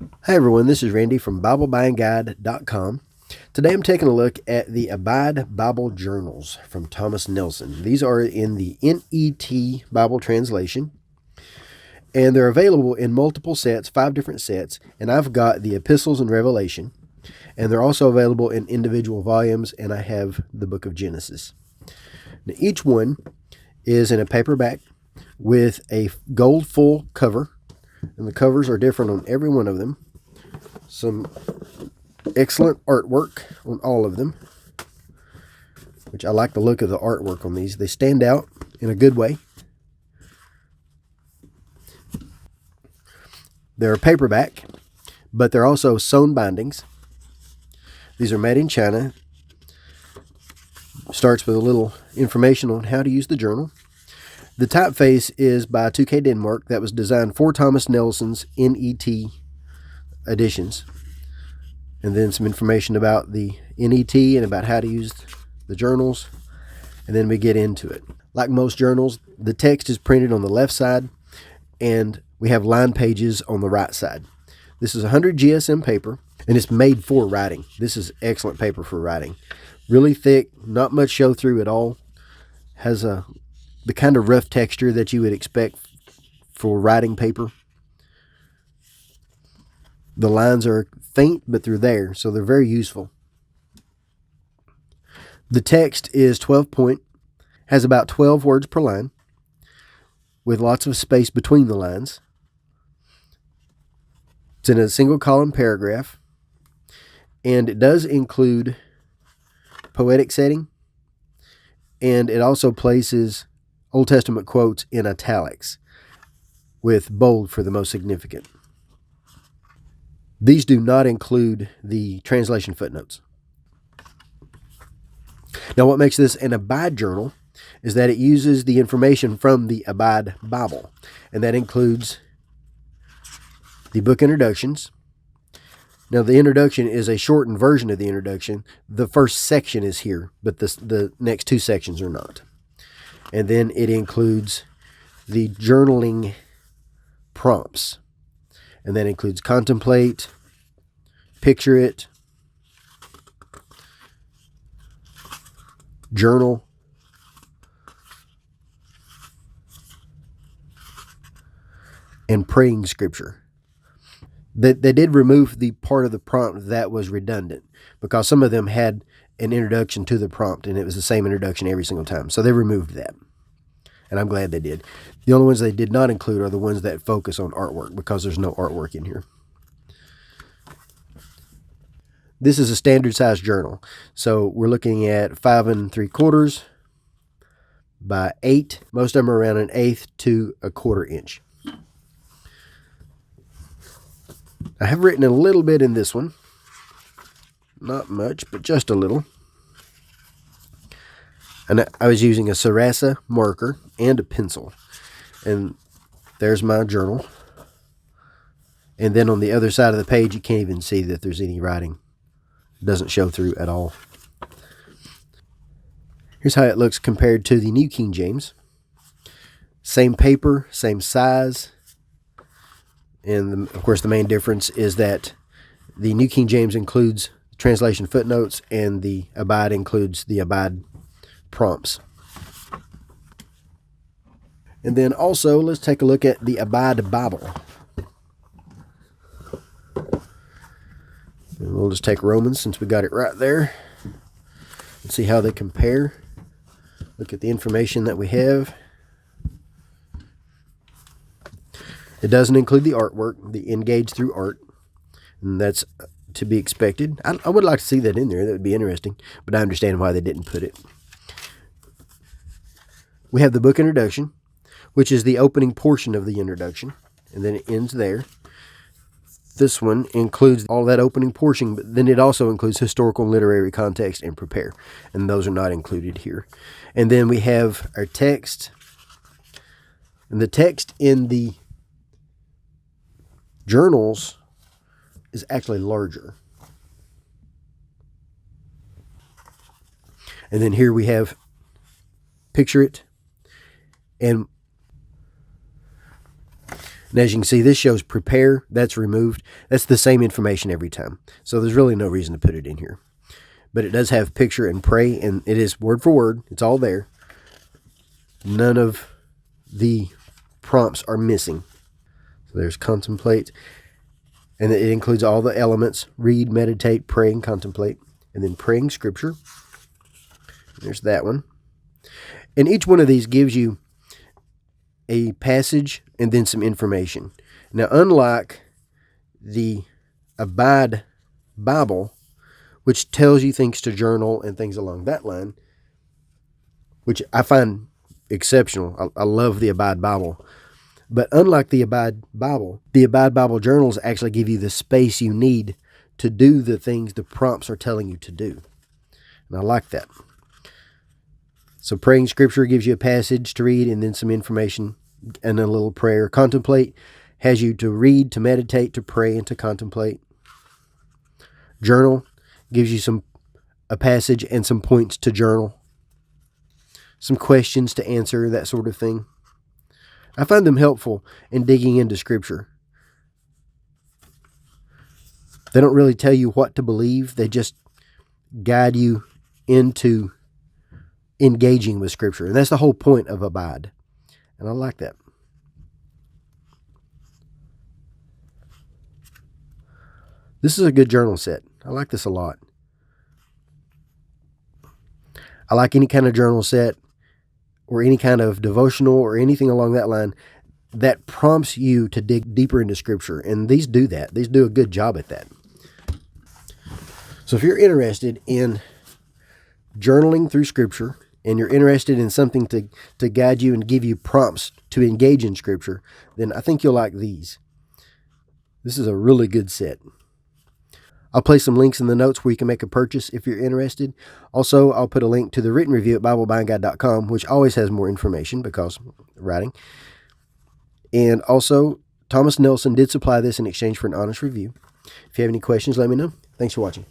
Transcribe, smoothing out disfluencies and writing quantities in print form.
Hi everyone, this is Randy from BibleBuyingGuide.com. Today I'm taking a look at the Abide Bible Journals from Thomas Nelson. These are in the NET Bible translation, and they're available in multiple sets, 5 different sets, and I've got the Epistles and Revelation, and they're also available in individual volumes, and I have the book of Genesis. Now, each one is in a paperback with a gold full cover, and the covers are different on every one of them. Some excellent artwork on all of them, which I like the look of the artwork on these. They stand out in a good way. They're a paperback, but they're also sewn bindings. These are made in China. Starts with a little information on how to use the journal. The typeface is by 2K Denmark. That was designed for Thomas Nelson's NET editions. And then some information about the NET and about how to use the journals. And then we get into it. Like most journals, the text is printed on the left side, and we have line pages on the right side. This is 100 GSM paper, and it's made for writing. This is excellent paper for writing. Really thick, not much show through at all. Has the kind of rough texture that you would expect for writing paper. The lines are faint, but they're there, so they're very useful. The text is 12 point, has about 12 words per line, with lots of space between the lines. It's in a single column paragraph, and it does include poetic setting, and it also places Old Testament quotes in italics, with bold for the most significant. These do not include the translation footnotes. Now, what makes this an Abide journal is that it uses the information from the Abide Bible, and that includes the book introductions. Now, the introduction is a shortened version of the introduction. The first section is here, but the next 2 sections are not. And then it includes the journaling prompts. And that includes contemplate, picture it, journal, and praying scripture. They did remove the part of the prompt that was redundant, because some of them had an introduction to the prompt, and it was the same introduction every single time. So they removed that, and I'm glad they did. The only ones they did not include are the ones that focus on artwork, because there's no artwork in here. This is a standard size journal. So we're looking at 5 3/4 by 8. Most of them are around 1/8 to 1/4 inch. I have written a little bit in this one. Not much, but just a little. And I was using a Sarasa marker and a pencil. And there's my journal. And then on the other side of the page, you can't even see that there's any writing. It doesn't show through at all. Here's how it looks compared to the New King James. Same paper, same size. And of course, the main difference is that the New King James includes translation footnotes, and the Abide includes the Abide prompts. And then also, let's take a look at the Abide Bible. And we'll just take Romans, since we got it right there, and see how they compare. Look at the information that we have. It doesn't include the artwork, the engage through art, and that's to be expected. I would like to see that in there. That would be interesting, but I understand why they didn't put it. We have the book introduction, which is the opening portion of the introduction, and then it ends there. This one includes all that opening portion, but then it also includes historical and literary context and prepare, and those are not included here. And then we have our text, and the text in the journals is actually larger. And then here we have picture it, and And as you can see, this shows prepare. That's removed. That's the same information every time. So there's really no reason to put it in here. But it does have picture and pray, and it is word for word. It's all there. None of the prompts are missing. So there's contemplate. And it includes all the elements: read, meditate, pray, and contemplate. And then praying scripture. There's that one. And each one of these gives you a passage and then some information. Now, unlike the Abide Bible, which tells you things to journal and things along that line, which I find exceptional. I love the Abide Bible. But unlike the Abide Bible journals actually give you the space you need to do the things the prompts are telling you to do. And I like that. So praying scripture gives you a passage to read and then some information and a little prayer. Contemplate has you to read, to meditate, to pray, and to contemplate. Journal gives you a passage and some points to journal. Some questions to answer, that sort of thing. I find them helpful in digging into Scripture. They don't really tell you what to believe. They just guide you into engaging with Scripture. And that's the whole point of Abide. And I like that. This is a good journal set. I like this a lot. I like any kind of journal set or any kind of devotional or anything along that line that prompts you to dig deeper into Scripture. And these do that. These do a good job at that. So if you're interested in journaling through Scripture and you're interested in something to guide you and give you prompts to engage in Scripture, then I think you'll like these. This is a really good set. I'll place some links in the notes where you can make a purchase if you're interested. Also, I'll put a link to the written review at BibleBuyingGuide.com, which always has more information because writing. And also, Thomas Nelson did supply this in exchange for an honest review. If you have any questions, let me know. Thanks for watching.